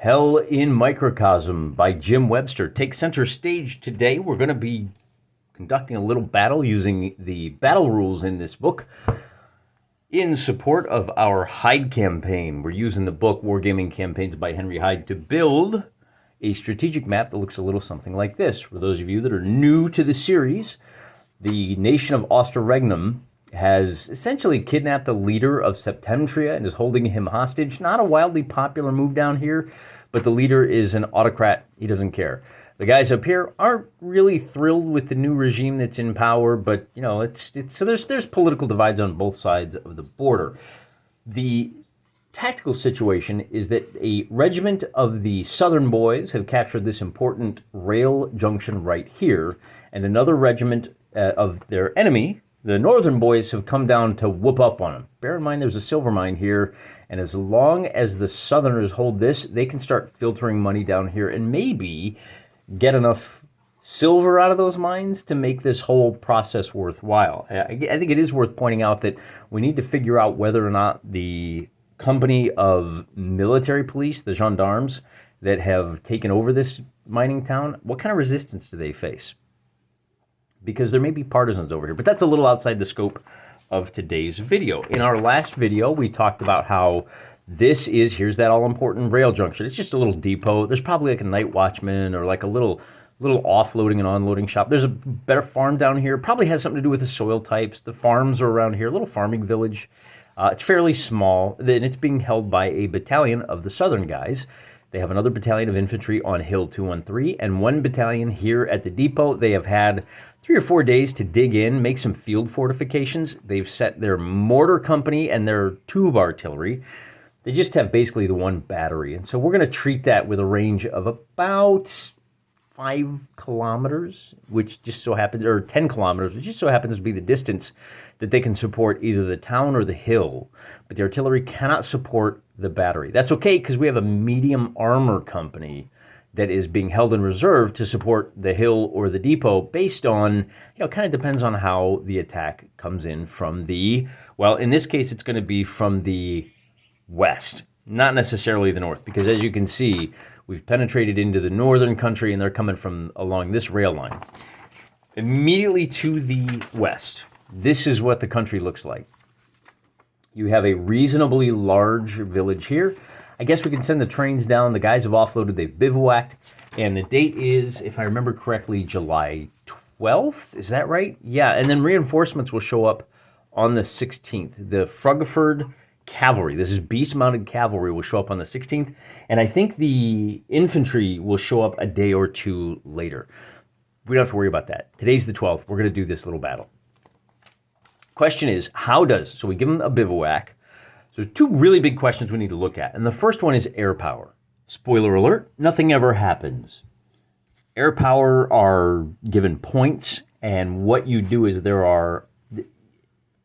Hell in Microcosm by Jim Webster takes center stage today. We're going to be conducting a little battle using the battle rules in this book in support of our Hyde campaign. We're using the book Wargaming Campaigns by Henry Hyde to build a strategic map that looks a little something like this. For those of you that are new to the series, the nation of Osterregnum has essentially kidnapped the leader of Septemtria and is holding him hostage. Not a wildly popular move down here, but the leader is an autocrat. He doesn't care. The guys up here aren't really thrilled with the new regime that's in power, but you know, so there's political divides on both sides of the border. The tactical situation is that a regiment of the Southern Boys have captured this important rail junction right here, and another regiment of their enemy, the Northern Boys, have come down to whoop up on them. Bear in mind there's a silver mine here, and as long as the Southerners hold this, they can start filtering money down here and maybe get enough silver out of those mines to make this whole process worthwhile. I think it is worth pointing out that we need to figure out whether or not the company of military police, the gendarmes, that have taken over this mining town, what kind of resistance do they face? Because there may be partisans over here, but that's a little outside the scope of today's video. In our last video, we talked about how here's that all-important rail junction. It's just a little depot. There's probably like a night watchman or like a little offloading and onloading shop. There's a better farm down here. Probably has something to do with the soil types. The farms are around here, a little farming village. It's fairly small. Then it's being held by a battalion of the Southern guys. They have another battalion of infantry on Hill 213 and one battalion here at the depot. They have had 3 or 4 days to dig in, make some field fortifications. They've set their mortar company and their tube artillery. They just have basically the one battery. And so we're going to treat that with a range of about 5 kilometers, which just so happens, or 10 kilometers, which just so happens to be the distance that they can support either the town or the hill. But the artillery cannot support the battery. That's okay, because we have a medium armor company that is being held in reserve to support the hill or the depot based on, kind of depends on how the attack comes in from well, in this case, it's going to be from the west, not necessarily the north, because as you can see, we've penetrated into the northern country and they're coming from along this rail line. Immediately to the west, this is what the country looks like. You have a reasonably large village here. I guess we can send the trains down. The guys have offloaded, they've bivouacked, and the date is, if I remember correctly, July 12th. Is that right? Yeah, and then reinforcements will show up on the 16th. The Frugaford Cavalry, this is beast-mounted cavalry, will show up on the 16th, and I think the infantry will show up a day or two later. We don't have to worry about that. Today's the 12th. We're going to do this little battle. Question is, so we give them a bivouac. So 2 really big questions we need to look at. And the first one is air power. Spoiler alert, nothing ever happens. Air power are given points, and what you do is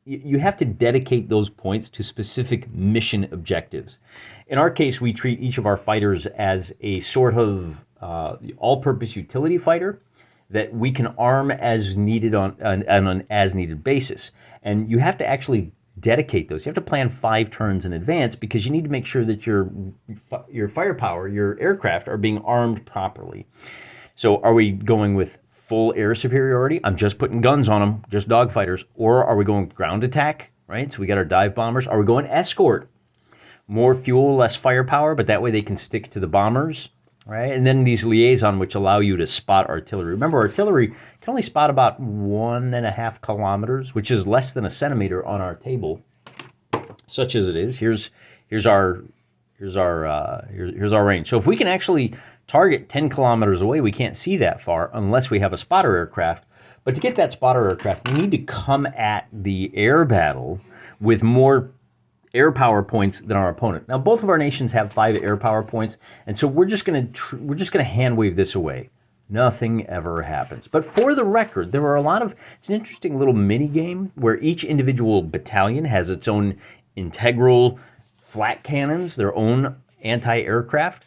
you have to dedicate those points to specific mission objectives. In our case, we treat each of our fighters as a sort of all-purpose utility fighter that we can arm as needed on an as-needed basis. And you have to actually dedicate those. You have to plan 5 turns in advance because you need to make sure that your firepower, your aircraft, are being armed properly. So are we going with full air superiority? I'm just putting guns on them, just dogfighters. Or are we going ground attack, right? So we got our dive bombers. Are we going escort? More fuel, less firepower, but that way they can stick to the bombers, right? And then these liaison, which allow you to spot artillery. Remember, artillery can only spot about 1.5 kilometers, which is less than a centimeter on our table, such as it is. Here's our range. So if we can actually target 10 kilometers away, we can't see that far unless we have a spotter aircraft. But to get that spotter aircraft, we need to come at the air battle with more air power points than our opponent. Now, both of our nations have 5 air power points, and so we're just going to hand wave this away. Nothing ever happens. But for the record, there are it's an interesting little mini game where each individual battalion has its own integral flat cannons, their own anti-aircraft,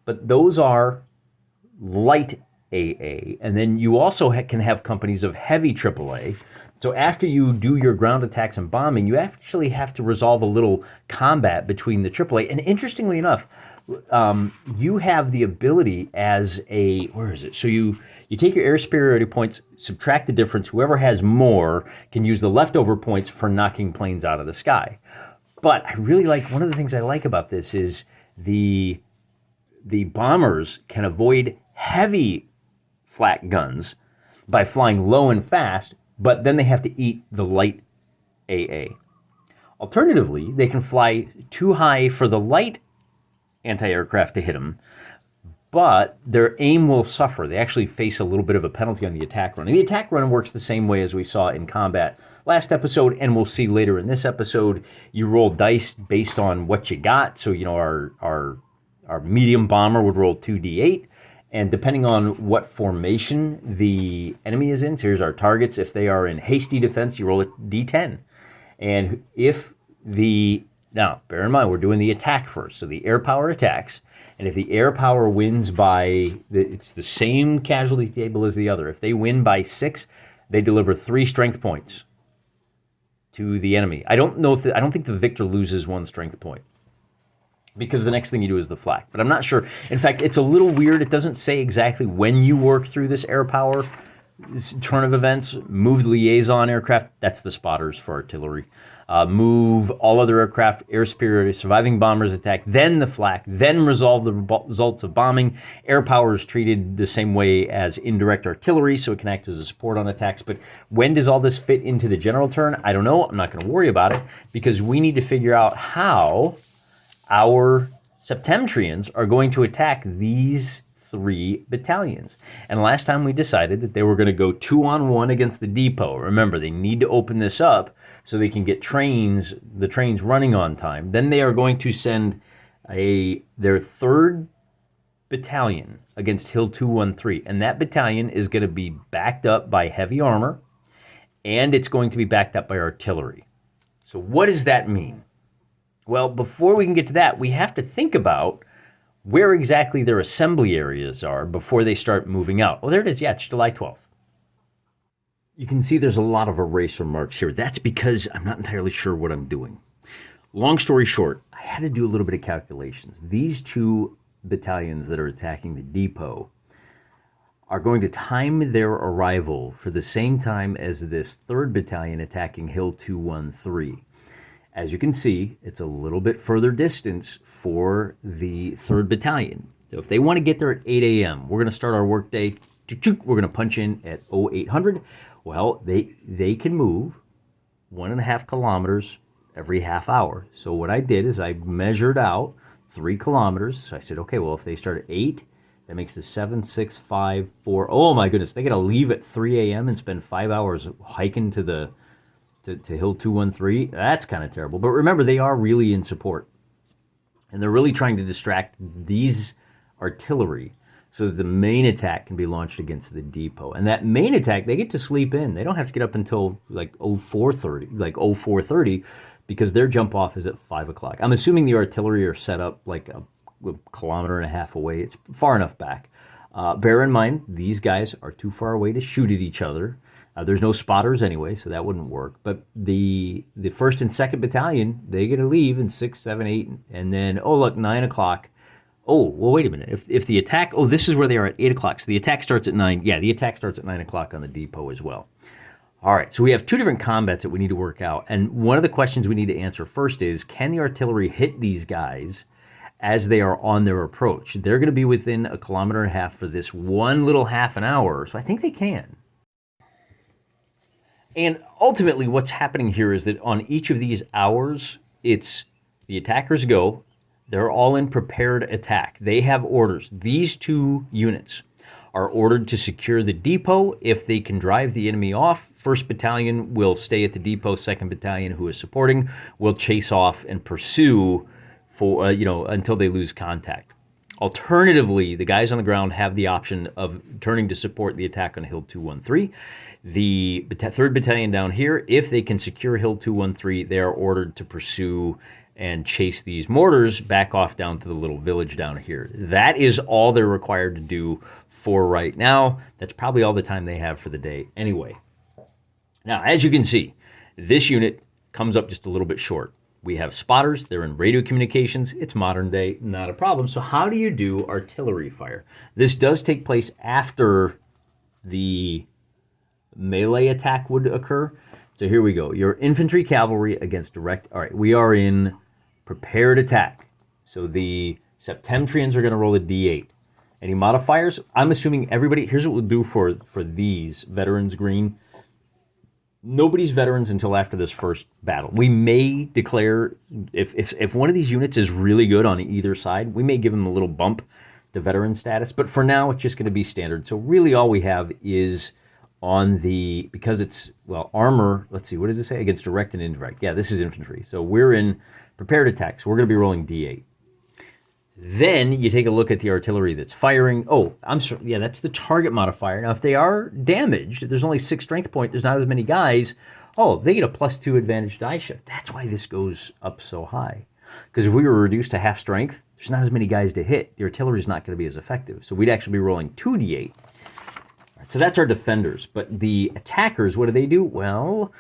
but those are light AA. And then you also can have companies of heavy AAA. So after you do your ground attacks and bombing, you actually have to resolve a little combat between the AAA. And interestingly enough, you have the ability as a, where is it? So you take your air superiority points, subtract the difference. Whoever has more can use the leftover points for knocking planes out of the sky. But I really like, one of the things I like about this is the bombers can avoid heavy flak guns by flying low and fast, but then they have to eat the light AA. Alternatively, they can fly too high for the light anti-aircraft to hit them, but their aim will suffer. They actually face a little bit of a penalty on the attack run. And the attack run works the same way as we saw in combat last episode, and we'll see later in this episode. You roll dice based on what you got. So, our medium bomber would roll 2d8, and depending on what formation the enemy is in, so here's our targets. If they are in hasty defense, you roll a d10. And now, bear in mind, we're doing the attack first, so the air power attacks. And if the air power wins it's the same casualty table as the other. If they win by 6, they deliver 3 strength points to the enemy. I don't think the victor loses 1 strength point, because the next thing you do is the flak. But I'm not sure. In fact, it's a little weird. It doesn't say exactly when you work through this air power turn of events. Move the liaison aircraft. That's the spotters for artillery. Move all other aircraft, air superiority, surviving bombers attack, then the flak, then resolve the results of bombing. Air power is treated the same way as indirect artillery, so it can act as a support on attacks. But when does all this fit into the general turn? I don't know. I'm not going to worry about it, because we need to figure out how our Septemtrians are going to attack these 3 battalions. And last time we decided that they were going to go 2-on-1 against the depot. Remember, they need to open this up so they can get the trains running on time. Then they are going to send their 3rd battalion against Hill 213. And that battalion is going to be backed up by heavy armor, and it's going to be backed up by artillery. So what does that mean? Well, before we can get to that, we have to think about where exactly their assembly areas are before they start moving out. Oh, there it is. Yeah, it's July 12th. You can see there's a lot of eraser marks here. That's because I'm not entirely sure what I'm doing. Long story short, I had to do a little bit of calculations. These 2 battalions that are attacking the depot are going to time their arrival for the same time as this 3rd battalion attacking Hill 213. As you can see, it's a little bit further distance for the 3rd battalion. So if they want to get there at 8 a.m., we're going to start our workday. We're going to punch in at 0800. Well, they can move 1.5 kilometers every half hour. So what I did is I measured out 3 kilometers. So I said, okay, well, if they start at 8, that makes the 7, 6, 5, 4. Oh my goodness, they got to leave at 3 a.m. and spend 5 hours hiking to Hill 213. That's kind of terrible. But remember, they are really in support. And they're really trying to distract these artillery so that the main attack can be launched against the depot. And that main attack, they get to sleep in. They don't have to get up until like 0430, because their jump off is at 5 o'clock. I'm assuming the artillery are set up like a kilometer and a half away. It's far enough back. Bear in mind, these guys are too far away to shoot at each other. There's no spotters anyway, so that wouldn't work. But the 1st and 2nd battalion, they get to leave in 6, 7, 8, and then, 9 o'clock. Oh, well, wait a minute. If the attack, this is where they are at 8 o'clock. So the attack starts at 9. Yeah, the attack starts at 9 o'clock on the depot as well. All right, so we have 2 different combats that we need to work out. And one of the questions we need to answer first is, can the artillery hit these guys as they are on their approach? They're going to be within 1.5 kilometers for this one little half an hour, so I think they can. And ultimately, what's happening here is that on each of these hours, it's the attackers go. They're all in prepared attack. They have orders. These 2 units are ordered to secure the depot. If they can drive the enemy off, 1st Battalion will stay at the depot. 2nd Battalion, who is supporting, will chase off and pursue for until they lose contact. Alternatively, the guys on the ground have the option of turning to support the attack on Hill 213. The 3rd Battalion down here, if they can secure Hill 213, they are ordered to pursue and chase these mortars back off down to the little village down here. That is all they're required to do for right now. That's probably all the time they have for the day anyway. Now, as you can see, this unit comes up just a little bit short. We have spotters. They're in radio communications. It's modern day, not a problem. So how do you do artillery fire? This does take place after the melee attack would occur. So here we go. Your infantry cavalry against direct. All right, we are in prepared attack. So the Septemtrians are going to roll a D8. Any modifiers? I'm assuming everybody. Here's what we'll do for these veterans green. Nobody's veterans until after this first battle. We may declare, if one of these units is really good on either side, we may give them a little bump to veteran status. But for now, it's just going to be standard. So really all we have is on the, because it's, well, armor, let's see, what does it say? Against direct and indirect. Yeah, this is infantry. So we're in prepared attack. So we're going to be rolling D8. Then you take a look at the artillery that's firing. Oh, I'm sorry. Yeah, that's the target modifier. Now, if they are damaged, if there's only 6 strength point, there's not as many guys. Oh, they get a +2 advantage die shift. That's why this goes up so high. Because if we were reduced to half strength, there's not as many guys to hit. The artillery is not going to be as effective. So we'd actually be rolling 2d8. Right, so that's our defenders. But the attackers, what do? Well,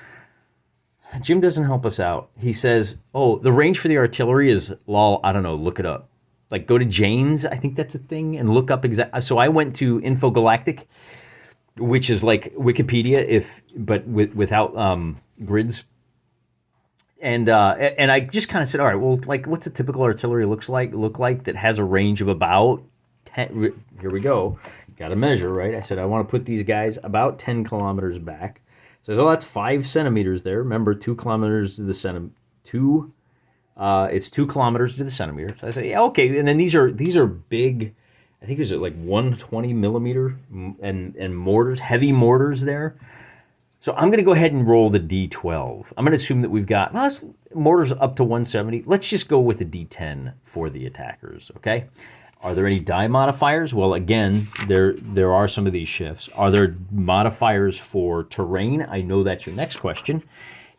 Jim doesn't help us out. He says, oh, the range for the artillery is, lol, I don't know, look it up. Like, go to Jane's, I think that's a thing, and look up exactly. So I went to Infogalactic, which is like Wikipedia, but without grids. And I just kind of said, all right, well, like, what's a typical artillery look like that has a range of about 10? Here we go. Got to measure, right? I said I want to put these guys about 10 kilometers back. So that's 5 centimeters there. Remember, 2 kilometers to the centimeter. It's 2 kilometers to the centimeter. So I say, yeah, okay. And then these are big. I think it was like 120 millimeter and mortars, heavy mortars there. So I'm going to go ahead and roll the D12. I'm going to assume that we've got mortars up to 170. Let's just go with the D10 for the attackers. Okay. Are there any die modifiers? Well, again, there are some of these shifts. Are there modifiers for terrain? I know that's your next question.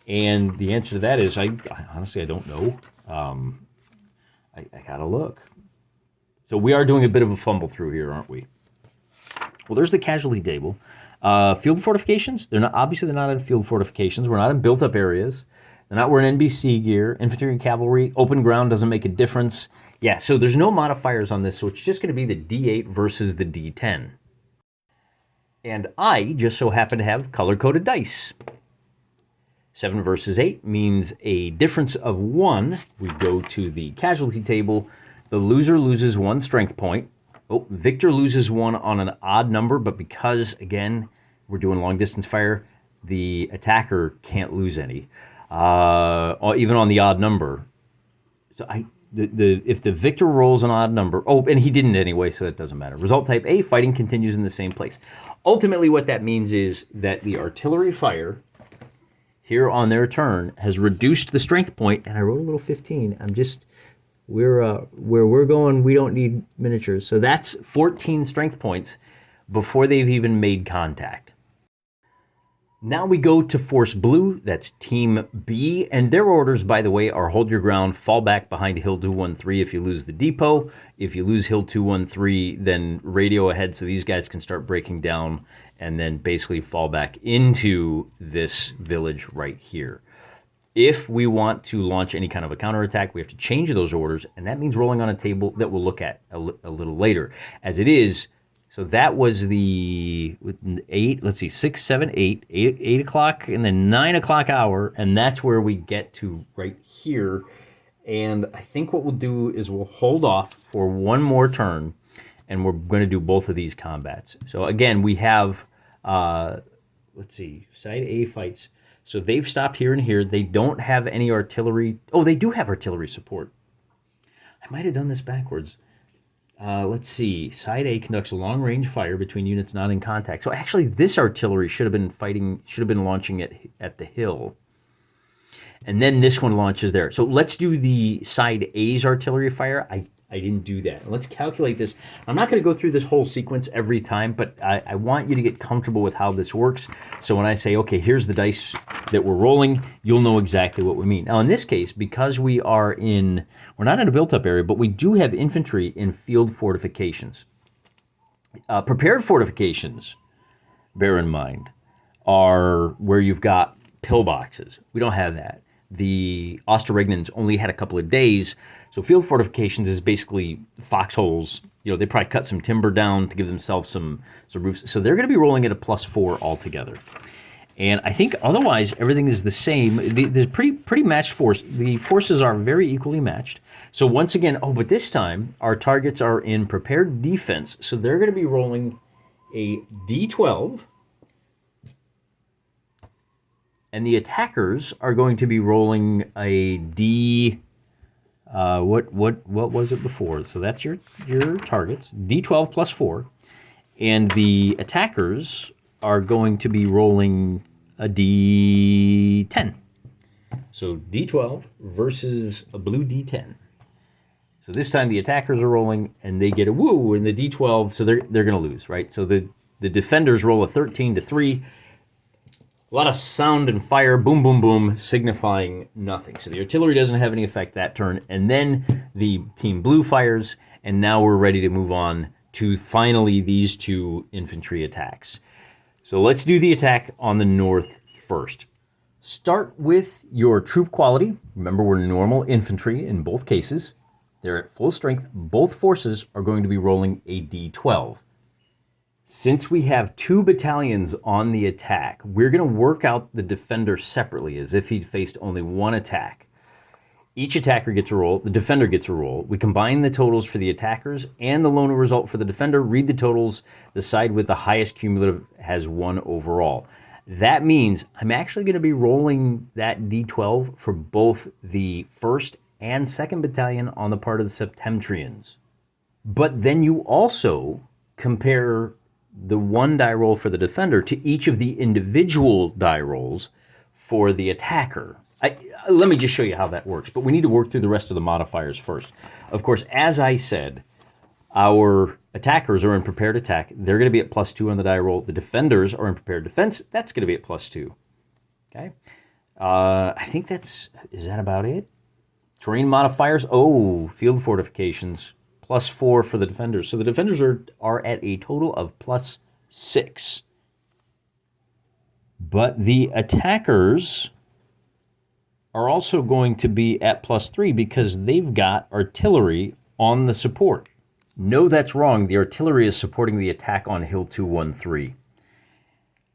And the answer to that is, I honestly, I don't know. I got to look. So we are doing a bit of a fumble through here, aren't we? Well, there's the casualty table. Field fortifications, they're not in field fortifications. We're not in built-up areas. They're not wearing NBC gear. Infantry and cavalry, open ground doesn't make a difference. Yeah, so there's no modifiers on this, so it's just going to be the D8 versus the D10. And I just so happen to have color-coded dice. 7 versus 8 means a difference of 1. We go to the casualty table. The loser loses 1 strength point. Oh, victor loses 1 on an odd number, but because, again, we're doing long-distance fire, the attacker can't lose any, even on the odd number. So if the victor rolls an odd number, oh, and he didn't anyway, so that doesn't matter. Result type A, fighting continues in the same place. Ultimately, what that means is that the artillery fire here on their turn has reduced the strength point, and I wrote a little 15. Where we're going, we don't need miniatures. So that's 14 strength points before they've even made contact. Now we go to Force Blue, that's Team B, and their orders, by the way, are hold your ground, fall back behind Hill 213 if you lose the depot. If you lose Hill 213, then radio ahead so these guys can start breaking down and then basically fall back into this village right here. If we want to launch any kind of a counterattack, we have to change those orders, and that means rolling on a table that we'll look at a little later. As it is, so that was the 8, let's see, 6, 7, 8 o'clock, and then 9 o'clock hour, and that's where we get to right here. And I think what we'll do is we'll hold off for one more turn, and we're going to do both of these combats. So again, we have, let's see, side A fights. So they've stopped here and here. They don't have any artillery. Oh, they do have artillery support. I might have done this backwards. Let's see. Side A conducts a long-range fire between units not in contact. So actually, this artillery should have been launching at the hill. And then this one launches there. So let's do the side A's artillery fire. I didn't do that. Let's calculate this. I'm not going to go through this whole sequence every time, but I want you to get comfortable with how this works. So when I say, okay, here's the dice that we're rolling, you'll know exactly what we mean. Now, in this case, because we're not in a built-up area, but we do have infantry in field fortifications. Prepared fortifications, bear in mind, are where you've got pillboxes. We don't have that. The Osterregnans only had a couple of days. So field fortifications is basically foxholes. You know, they probably cut some timber down to give themselves some roofs. So they're going to be rolling at a +4 altogether. And I think otherwise everything is the same. There's pretty matched force. The forces are very equally matched. So once again, but this time our targets are in prepared defense. So they're going to be rolling a D12. And the attackers are going to be rolling a D. What was it before? So that's your targets. D12 +4, and the attackers are going to be rolling a D10. So D12 versus a blue D10. So this time the attackers are rolling, and they get a woo in the D12. So they're going to lose, right? So the defenders roll a 13 to 3. A lot of sound and fire, boom, boom, boom, signifying nothing. So the artillery doesn't have any effect that turn. And then the team blue fires, and now we're ready to move on to finally these two infantry attacks. So let's do the attack on the north first. Start with your troop quality. Remember, we're normal infantry in both cases. They're at full strength. Both forces are going to be rolling a D12. Since we have 2 battalions on the attack, we're going to work out the defender separately as if he'd faced only one attack. Each attacker gets a roll, the defender gets a roll. We combine the totals for the attackers and the lone result for the defender, read the totals, the side with the highest cumulative has 1 overall. That means I'm actually going to be rolling that D12 for both the 1st and 2nd Battalion on the part of the Septemtrians. But then you also compare the 1 die roll for the defender to each of the individual die rolls for the attacker. Let me just show you how that works, but we need to work through the rest of the modifiers first. Of course, as I said, our attackers are in prepared attack. They're going to be at +2 on the die roll. The defenders are in prepared defense. That's going to be at +2. Okay. I think is that about it? Terrain modifiers. Field fortifications. +4 for the defenders. So the defenders are at a total of +6. But the attackers are also going to be at +3 because they've got artillery on the support. No, that's wrong. The artillery is supporting the attack on Hill 213.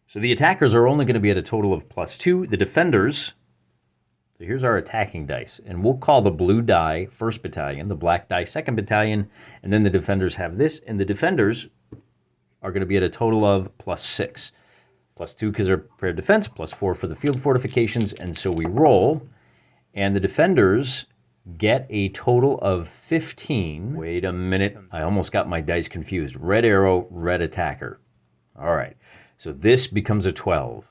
So the attackers are only going to be at a total of +2. The defenders... So here's our attacking dice, and we'll call the blue die 1st Battalion, the black die 2nd Battalion, and then the defenders have this, and the defenders are going to be at a total of +6. +2 because they're prepared defense, +4 for the field fortifications, and so we roll, and the defenders get a total of 15. Wait a minute, I almost got my dice confused. Red arrow, red attacker. All right, so this becomes a 12.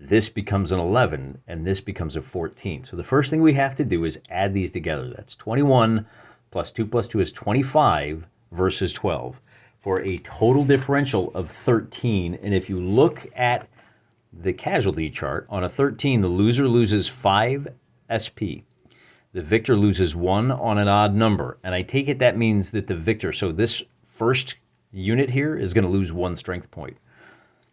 This becomes an 11, and this becomes a 14. So the first thing we have to do is add these together. That's 21 +2 +2 is 25 versus 12 for a total differential of 13. And if you look at the casualty chart, on a 13, the loser loses 5 SP. The victor loses 1 on an odd number. And I take it that means that the victor, so this first unit here is going to lose 1 strength point.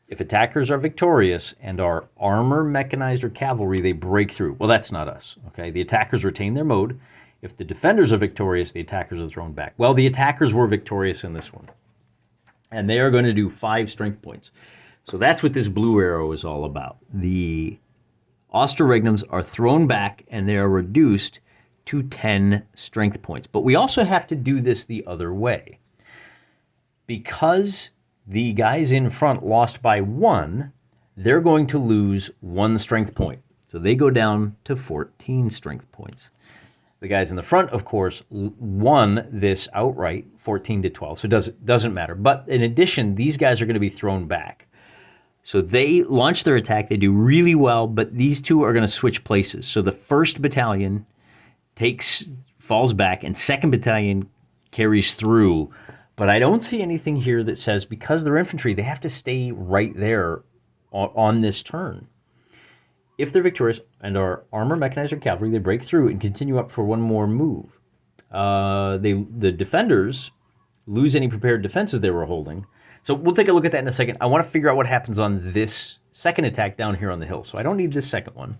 If attackers are victorious and are armor, mechanized, or cavalry, they break through. Well, that's not us, okay? The attackers retain their mode. If the defenders are victorious, the attackers are thrown back. Well, the attackers were victorious in this one. And they are going to do 5 strength points. So that's what this blue arrow is all about. The Osterregnums are thrown back, and they are reduced to 10 strength points. But we also have to do this the other way. Because the guys in front lost by 1, they're going to lose 1 strength point. So they go down to 14 strength points. The guys in the front, of course, won this outright, 14 to 12, so it doesn't matter. But in addition, these guys are going to be thrown back. So they launch their attack, they do really well, but these two are going to switch places. So the 1st Battalion falls back, and 2nd Battalion carries through. But I don't see anything here that says because they're infantry, they have to stay right there on this turn. If they're victorious and are armor, mechanized, or cavalry, they break through and continue up for 1 more move. The defenders lose any prepared defenses they were holding. So we'll take a look at that in a second. I want to figure out what happens on this 2nd attack down here on the hill. So I don't need this 2nd one.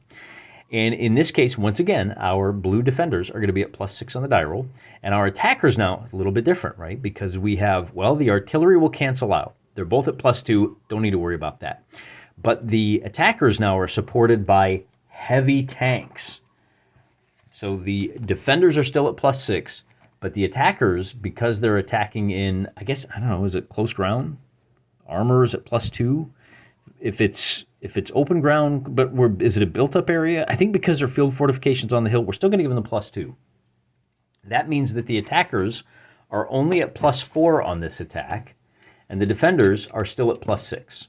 And in this case, once again, our blue defenders are going to be at +6 on the die roll. And our attackers now, a little bit different, right? Because we have, well, the artillery will cancel out. They're both at +2. Don't need to worry about that. But the attackers now are supported by heavy tanks. So the defenders are still at +6, but the attackers, because they're attacking in, I guess, I don't know, is it close ground? Armor is at +2. If it's open ground, but is it a built-up area? I think because they're field fortifications on the hill, we're still going to give them the +2. That means that the attackers are only at +4 on this attack, and the defenders are still at +6.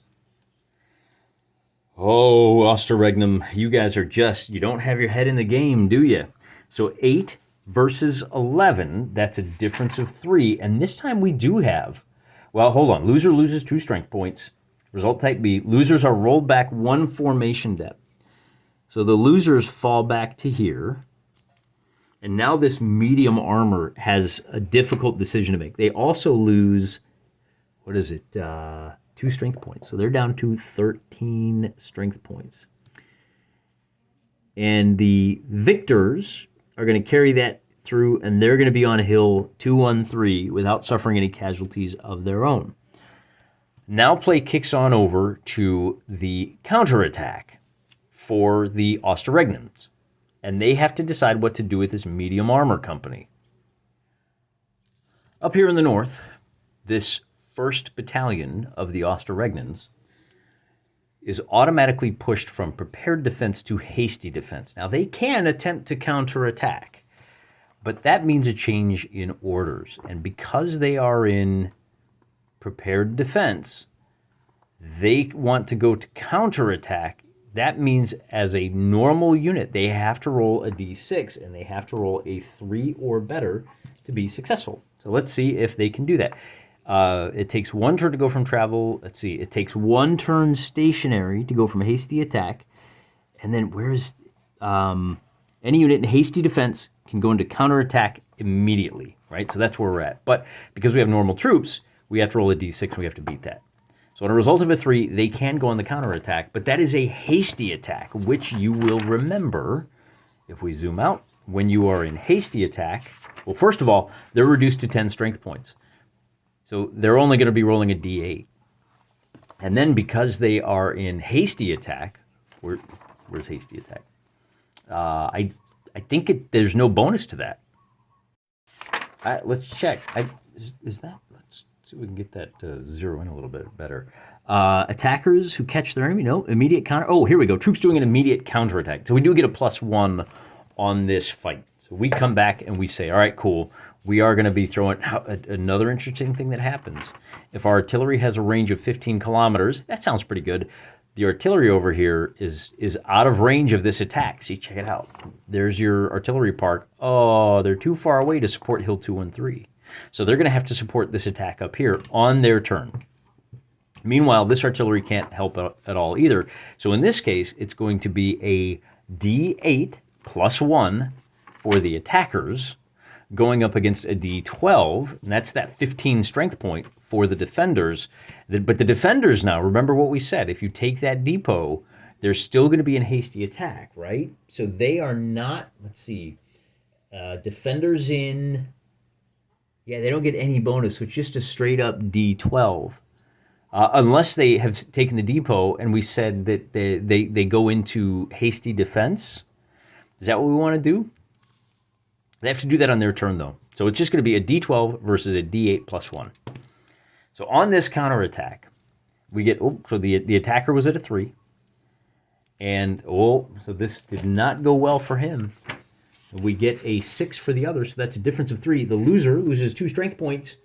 Oh, Osterregnum, you guys are just, you don't have your head in the game, do you? So 8 versus 11, that's a difference of 3. And this time we do have, well, hold on. Loser loses 2 strength points. Result type B. Losers are rolled back 1 formation depth. So the losers fall back to here. And now this medium armor has a difficult decision to make. They also lose, what is it, 2 strength points. So they're down to 13 strength points. And the victors are going to carry that through, and they're going to be on a hill 2-1-3 without suffering any casualties of their own. Now play kicks on over to the counterattack for the Osterregnums. And they have to decide what to do with this medium armor company. Up here in the north, this 1st Battalion of the Osterregnums is automatically pushed from prepared defense to hasty defense. Now, they can attempt to counterattack, but that means a change in orders. And because they are in prepared defense, they want to go to counterattack. That means as a normal unit, they have to roll a d6, and they have to roll a 3 or better to be successful. So let's see if they can do that. It takes 1 turn to go from travel. Let's see. It takes 1 turn stationary to go from hasty attack. And then where's any unit in hasty defense can go into counterattack immediately, right? So that's where we're at. But because we have normal troops, we have to roll a d6 and we have to beat that. So on a result of a 3, they can go on the counterattack, but that is a hasty attack, which you will remember if we zoom out. When you are in hasty attack, well, first of all, they're reduced to 10 strength points. So they're only going to be rolling a d8. And then because they are in hasty attack, where's hasty attack? I think there's no bonus to that. Let's check. Is that? Let's see if we can get that to zero in a little bit better. Attackers who catch their enemy, no, immediate counter. Oh, here we go. Troops doing an immediate counterattack. So we do get a +1 on this fight. So we come back and we say, all right, cool. We are going to be throwing another interesting thing that happens. If our artillery has a range of 15 kilometers, that sounds pretty good. The artillery over here is out of range of this attack. See, check it out. There's your artillery park. Oh, they're too far away to support Hill 213. So they're going to have to support this attack up here on their turn. Meanwhile, this artillery can't help at all either. So in this case, it's going to be a D8 +1 for the attackers going up against a D12, and that's that 15 strength point for the defenders. But the defenders now, remember what we said, if you take that depot, they're still going to be in hasty attack, right? So they are not, let's see, defenders in, yeah, they don't get any bonus, so it's just a straight up D12. Unless they have taken the depot and we said that they go into hasty defense. Is that what we want to do? They have to do that on their turn, though. So it's just going to be a D12 versus a D8 +1. So on this counterattack, we get, so the attacker was at a 3. And, so this did not go well for him. We get a 6 for the other, so that's a difference of 3. The loser loses 2 strength points,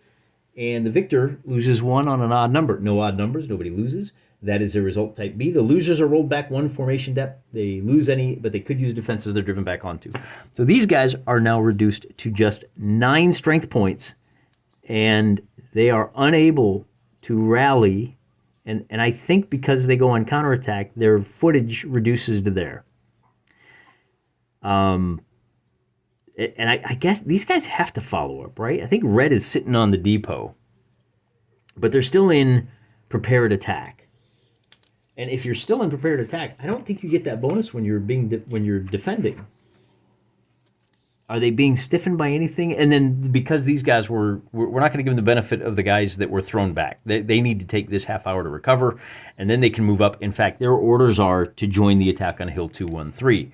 and the victor loses 1 on an odd number. No odd numbers, nobody loses. That is a result type B. The losers are rolled back 1 formation depth. They lose any, but they could use defenses they're driven back onto. So these guys are now reduced to just 9 strength points, and they are unable to rally. And I think because they go on counterattack, their footage reduces to there. And I guess these guys have to follow up, right? I think red is sitting on the depot, but they're still in prepared attack. And if you're still in prepared attack, I don't think you get that bonus when you're defending. Are they being stiffened by anything? And then because these guys we're not going to give them the benefit of the guys that were thrown back. They need to take this half hour to recover, and then they can move up. In fact, their orders are to join the attack on Hill 213.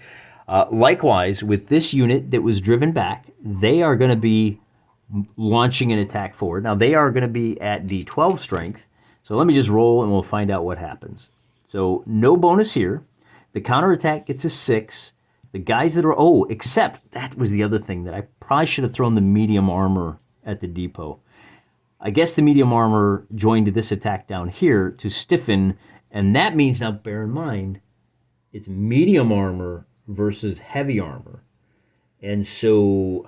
Likewise, with this unit that was driven back, they are going to be launching an attack forward. Now, they are going to be at D12 strength. So let me just roll, and we'll find out what happens. So no bonus here. The counterattack gets a 6. The guys that are, except that was the other thing that I probably should have thrown the medium armor at the depot. I guess the medium armor joined this attack down here to stiffen, and that means, now bear in mind, it's medium armor versus heavy armor. And so,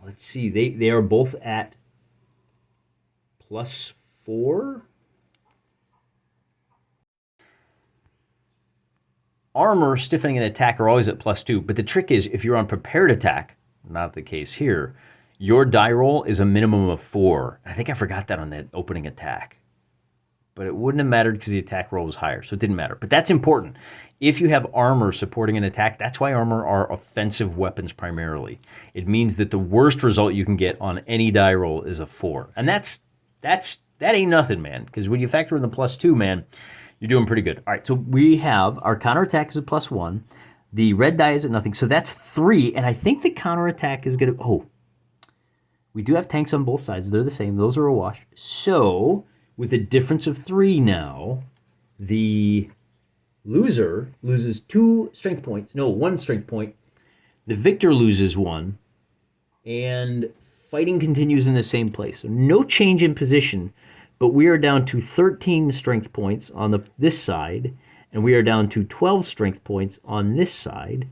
let's see, they are both at +4. Armor, stiffening, and attack are always at +2, but the trick is if you're on prepared attack, not the case here, your die roll is a minimum of 4. I think I forgot that on that opening attack. But it wouldn't have mattered because the attack roll was higher, so it didn't matter. But that's important. If you have armor supporting an attack, that's why armor are offensive weapons primarily. It means that the worst result you can get on any die roll is a 4. And that ain't nothing, man, because when you factor in the +2, man, you're doing pretty good. All right, so we have our counterattack is a +1. The red die is at nothing, so that's 3. And I think the counterattack is going to... we do have tanks on both sides. They're the same. Those are a wash. So, with a difference of 3 now, the loser loses 2 strength points. No, 1 strength point. The victor loses 1. And fighting continues in the same place. So no change in position, but we are down to 13 strength points on this side, and we are down to 12 strength points on this side.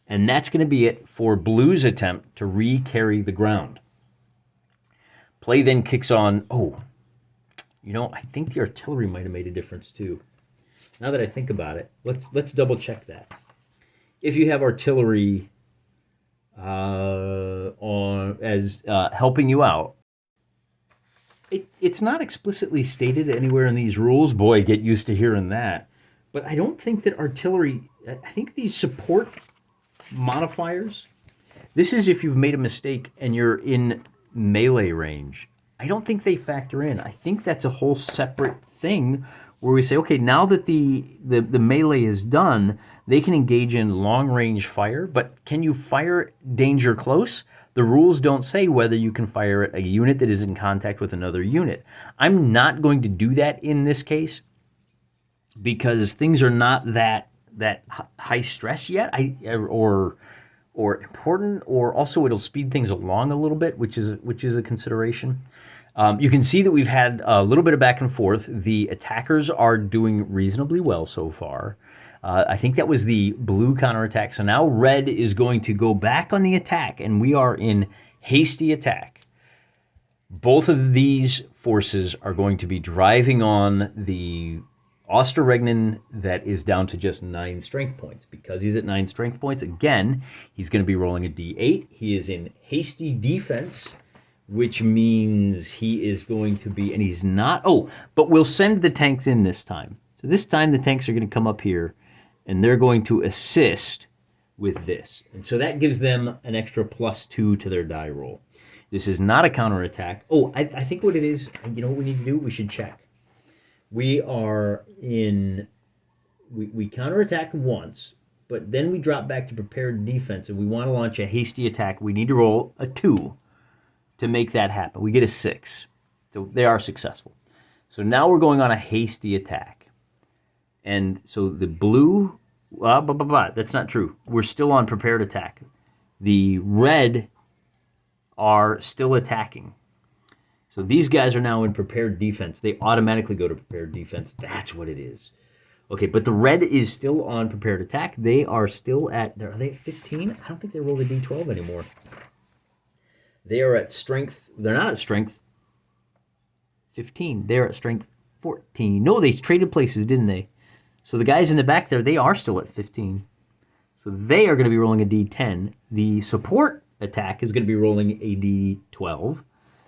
And that's going to be it for Blue's attempt to re-carry the ground. Play then kicks on. I think the artillery might have made a difference too. Now that I think about it, let's double check that. If you have artillery helping you out, it's not explicitly stated anywhere in these rules. Boy, get used to hearing that. But I don't think that artillery. I think these support modifiers. This is if you've made a mistake and you're in melee range. I don't think they factor in. I think that's a whole separate thing where we say, okay, now that the melee is done, they can engage in long-range fire, but can you fire danger close? The rules don't say whether you can fire at a unit that is in contact with another unit. I'm not going to do that in this case because things are not that high stress yet, or important, or also it'll speed things along a little bit, which is a consideration. You can see that we've had a little bit of back and forth. The attackers are doing reasonably well so far. I think that was the blue counterattack. So now red is going to go back on the attack, and we are in hasty attack. Both of these forces are going to be driving on the Osterregnen that is down to just 9 strength points. Because he's at 9 strength points, again, he's going to be rolling a d8. He is in hasty defense, which means he is going to be, and he's not, but we'll send the tanks in this time. So this time the tanks are going to come up here, and they're going to assist with this. And so that gives them an extra +2 to their die roll. This is not a counterattack. I think what it is, you know what we need to do? We should check. We are in, we counterattack once, but then we drop back to prepared defense, and we want to launch a hasty attack. We need to roll a 2 to make that happen. We get a 6. So they are successful. So now we're going on a hasty attack. And so the blue, that's not true. We're still on prepared attack. The red are still attacking. So these guys are now in prepared defense. They automatically go to prepared defense. That's what it is. Okay, but the red is still on prepared attack. They are still are they at 15? I don't think they rolled a d12 anymore. They are at strength. They're not at strength 15. They're at strength 14. No, they traded places, didn't they? So the guys in the back there, they are still at 15. So they are going to be rolling a d10. The support attack is going to be rolling a d12.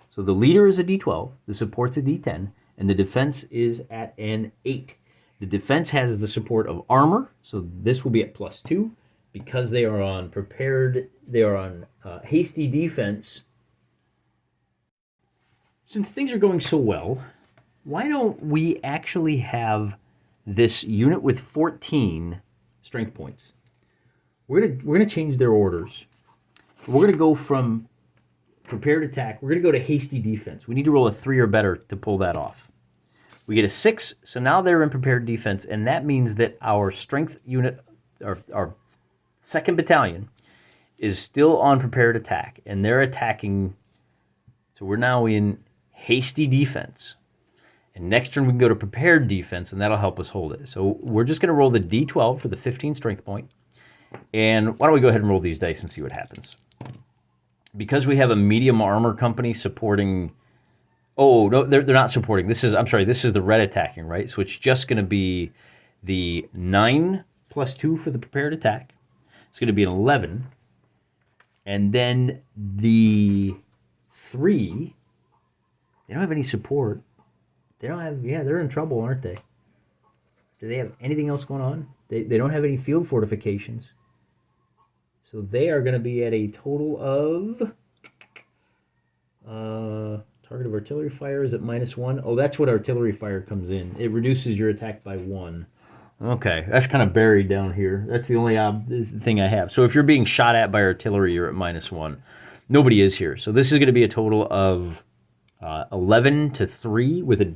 So the leader is a d12, the support's a d10, and the defense is at an 8. The defense has the support of armor, so this will be at +2. Because they are on hasty defense. Since things are going so well, why don't we actually have this unit with 14 strength points? We're gonna change their orders. We're gonna go from prepared attack. We're gonna go to hasty defense. We need to roll a 3 or better to pull that off. We get a 6, so now they're in prepared defense, and that means that our strength unit, our 2nd Battalion, is still on prepared attack, and they're attacking. So we're now in hasty defense. And next turn we can go to prepared defense, and that'll help us hold it. So we're just going to roll the D12 for the 15 strength point. And why don't we go ahead and roll these dice and see what happens. Because we have a medium armor company supporting... Oh, no, they're not supporting. This is the red attacking, right? So it's just going to be the 9 plus 2 for the prepared attack. It's going to be an 11. And then the 3, they don't have any support. They don't have, they're in trouble, aren't they? Do they have anything else going on? They don't have any field fortifications. So they are going to be at a total of... target of artillery fire is at -1. Oh, that's what artillery fire comes in. It reduces your attack by 1. Okay, that's kind of buried down here. That's the only thing I have. So if you're being shot at by artillery, you're at -1. Nobody is here. So this is going to be a total of 11 to 3 with a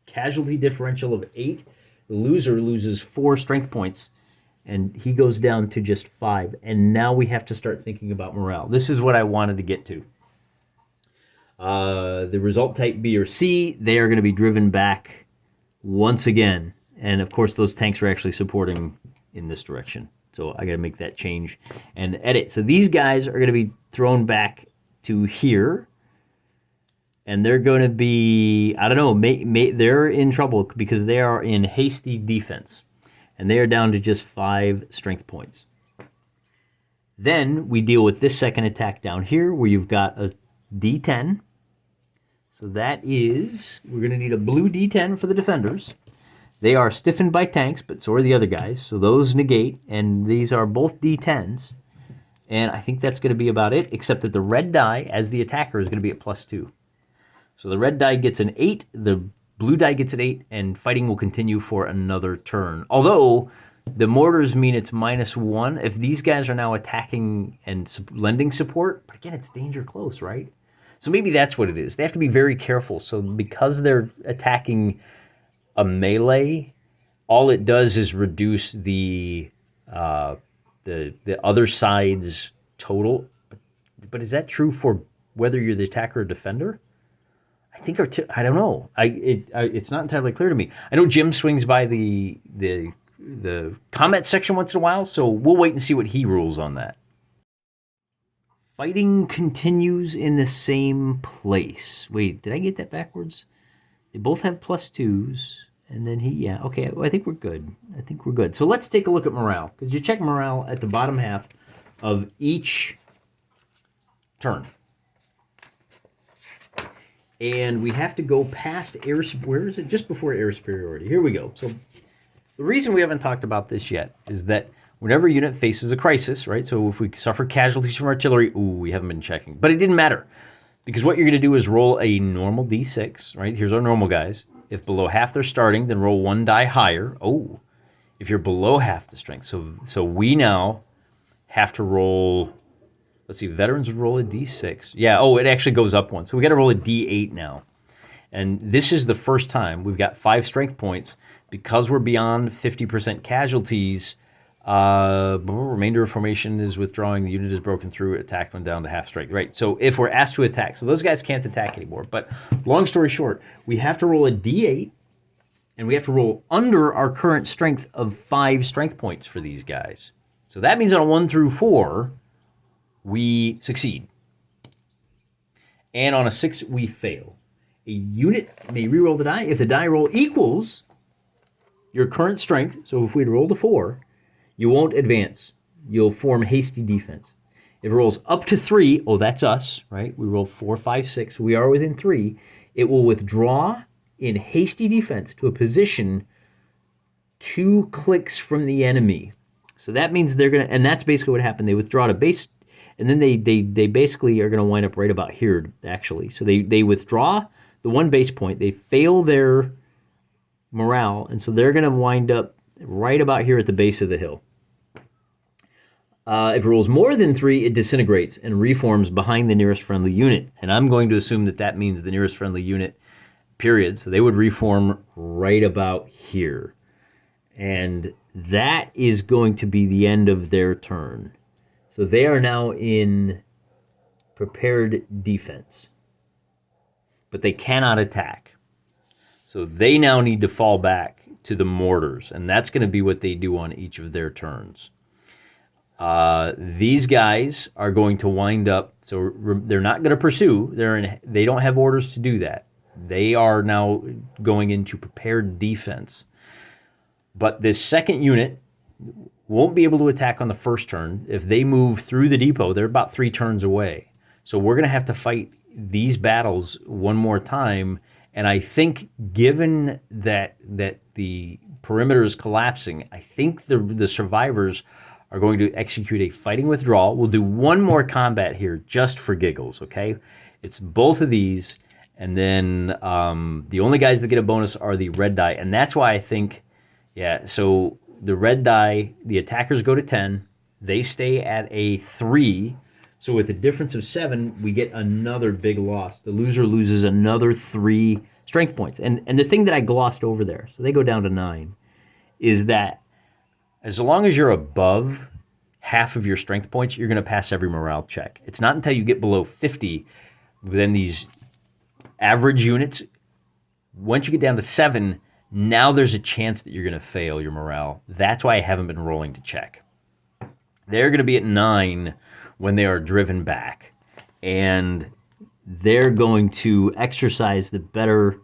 casualty differential of 8. The loser loses 4 strength points, and he goes down to just 5. And now we have to start thinking about morale. This is what I wanted to get to. The result type B or C, they are going to be driven back once again. And of course, those tanks are actually supporting in this direction. So I got to make that change and edit. So these guys are going to be thrown back to here. And they're going to be, I don't know, they're in trouble because they are in hasty defense. And they are down to just 5 strength points. Then we deal with this second attack down here where you've got a D10. So that is, we're going to need a blue D10 for the defenders. They are stiffened by tanks, but so are the other guys. So those negate, and these are both D10s. And I think that's going to be about it, except that the red die, as the attacker, is going to be at +2. So the red die gets an 8, the blue die gets an 8, and fighting will continue for another turn. Although, the mortars mean it's -1. If these guys are now attacking and lending support, but again, it's danger close, right? So maybe that's what it is. They have to be very careful. So because they're attacking a melee, all it does is reduce the other side's total. But is that true for whether you're the attacker or defender? I think I don't know. It's not entirely clear to me. I know Jim swings by the comment section once in a while, so we'll wait and see what he rules on that. Fighting continues in the same place. Wait, did I get that backwards? They both have +2s, and then okay, well, I think we're good. So let's take a look at morale, because you check morale at the bottom half of each turn. And we have to go past air, where is it? Just before air superiority. Here we go. So the reason we haven't talked about this yet is that whenever a unit faces a crisis, right? So if we suffer casualties from artillery, we haven't been checking. But it didn't matter, because what you're going to do is roll a normal D6, right? Here's our normal guys. If below half they're starting, then roll 1 die higher. Oh, if you're below half the strength. So we now have to roll, let's see, veterans would roll a D6. Yeah, it actually goes up 1. So we got to roll a D8 now. And this is the first time we've got 5 strength points. Because we're beyond 50% casualties, remainder of formation is withdrawing, the unit is broken through, attack went down to half strength, right? So if we're asked to attack, so those guys can't attack anymore. But long story short, we have to roll a D8, and we have to roll under our current strength of 5 strength points for these guys. So that means on a 1 through 4, we succeed. And on a 6, we fail. A unit may reroll the die if the die roll equals your current strength. So if we'd rolled a 4, you won't advance. You'll form hasty defense. If it rolls up to 3, that's us, right? We roll 4, 5, 6. We are within 3. It will withdraw in hasty defense to a position 2 clicks from the enemy. So that means they're going to, and that's basically what happened. They withdraw to base, and then they basically are going to wind up right about here, actually. So they withdraw the 1 base point. They fail their morale, and so they're going to wind up right about here at the base of the hill. If it rolls more than 3, it disintegrates and reforms behind the nearest friendly unit. And I'm going to assume that that means the nearest friendly unit, period. So they would reform right about here. And that is going to be the end of their turn. So they are now in prepared defense. But they cannot attack. So they now need to fall back to the mortars. And that's going to be what they do on each of their turns. These guys are going to wind up, so they're not going to pursue. They don't have orders to do that. They are now going into prepared defense. But this second unit won't be able to attack on the first turn. If they move through the depot, they're about 3 turns away. So we're going to have to fight these battles one more time. And I think, given that the perimeter is collapsing, I think the survivors are going to execute a fighting withdrawal. We'll do one more combat here just for giggles, okay? It's both of these, and then the only guys that get a bonus are the red die, and that's why I think, yeah, so the red die, the attackers go to 10, they stay at a 3, so with a difference of 7, we get another big loss. The loser loses another 3 strength points. And the thing that I glossed over there, so they go down to 9, is that as long as you're above half of your strength points, you're going to pass every morale check. It's not until you get below 50, then these average units, once you get down to 7, now there's a chance that you're going to fail your morale. That's why I haven't been rolling to check. They're going to be at 9 when they are driven back. And they're going to exercise the better,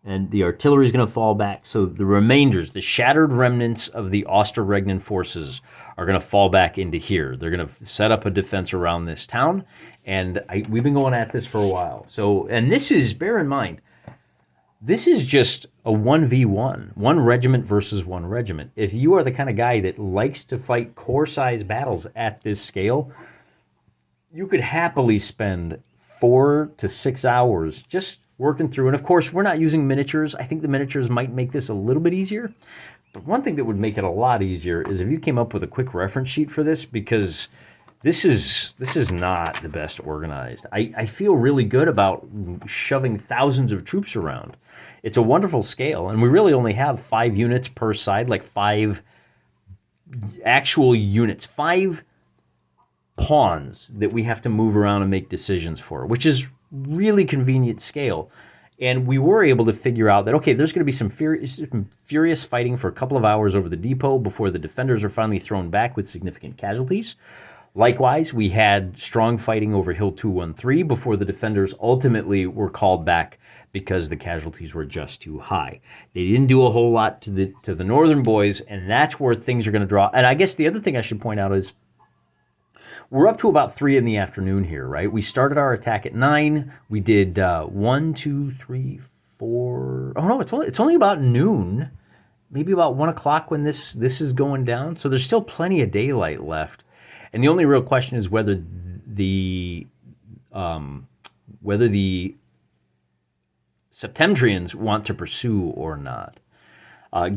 and the artillery is going to fall back. So the remainders, the shattered remnants of the Osterregnen forces are going to fall back into here. They're going to set up a defense around this town, and we've been going at this for a while. So, and this is, bear in mind, this is just a 1v1, 1 regiment versus 1 regiment. If you are the kind of guy that likes to fight core-size battles at this scale, you could happily spend 4 to 6 hours just working through. And of course, we're not using miniatures. I think the miniatures might make this a little bit easier. But one thing that would make it a lot easier is if you came up with a quick reference sheet for this, because this is not the best organized. I feel really good about shoving thousands of troops around. It's a wonderful scale, and we really only have 5 units per side, like 5 actual units, 5 pawns that we have to move around and make decisions for, which is really convenient scale. And we were able to figure out that, okay, there's going to be some furious fighting for a couple of hours over the depot before the defenders are finally thrown back with significant casualties. Likewise, we had strong fighting over Hill 213 before the defenders ultimately were called back because the casualties were just too high. They didn't do a whole lot to the northern boys, and that's where things are going to draw. And I guess the other thing I should point out is we're up to about 3 in the afternoon here, right? We started our attack at 9. We did 1, 2, 3, 4. Oh no, it's only about noon, maybe about 1 o'clock when this is going down. So there's still plenty of daylight left, and the only real question is whether the Septembrians want to pursue or not.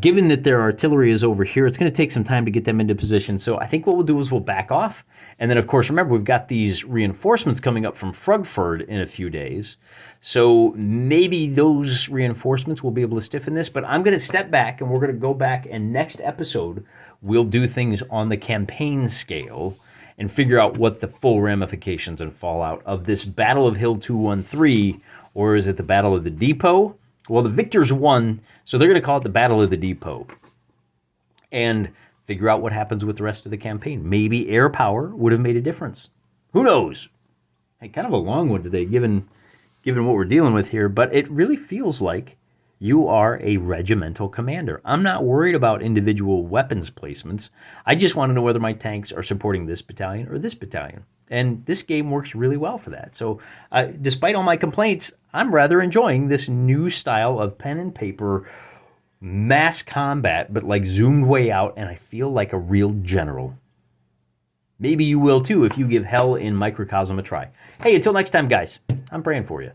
Given that their artillery is over here, it's going to take some time to get them into position. So I think what we'll do is we'll back off. And then, of course, remember, we've got these reinforcements coming up from Frugford in a few days. So maybe those reinforcements will be able to stiffen this. But I'm going to step back, and we're going to go back, and next episode, we'll do things on the campaign scale and figure out what the full ramifications and fallout of this Battle of Hill 213, or is it the Battle of the Depot? Well, the victors won, so they're going to call it the Battle of the Depot. And figure out what happens with the rest of the campaign. Maybe air power would have made a difference. Who knows? Hey, kind of a long one today, given what we're dealing with here, but it really feels like you are a regimental commander. I'm not worried about individual weapons placements. I just want to know whether my tanks are supporting this battalion or this battalion. And this game works really well for that. So despite all my complaints, I'm rather enjoying this new style of pen and paper mass combat, but like zoomed way out, and I feel like a real general. Maybe you will too if you give Hell in Microcosm a try. Hey, until next time, guys, I'm praying for you.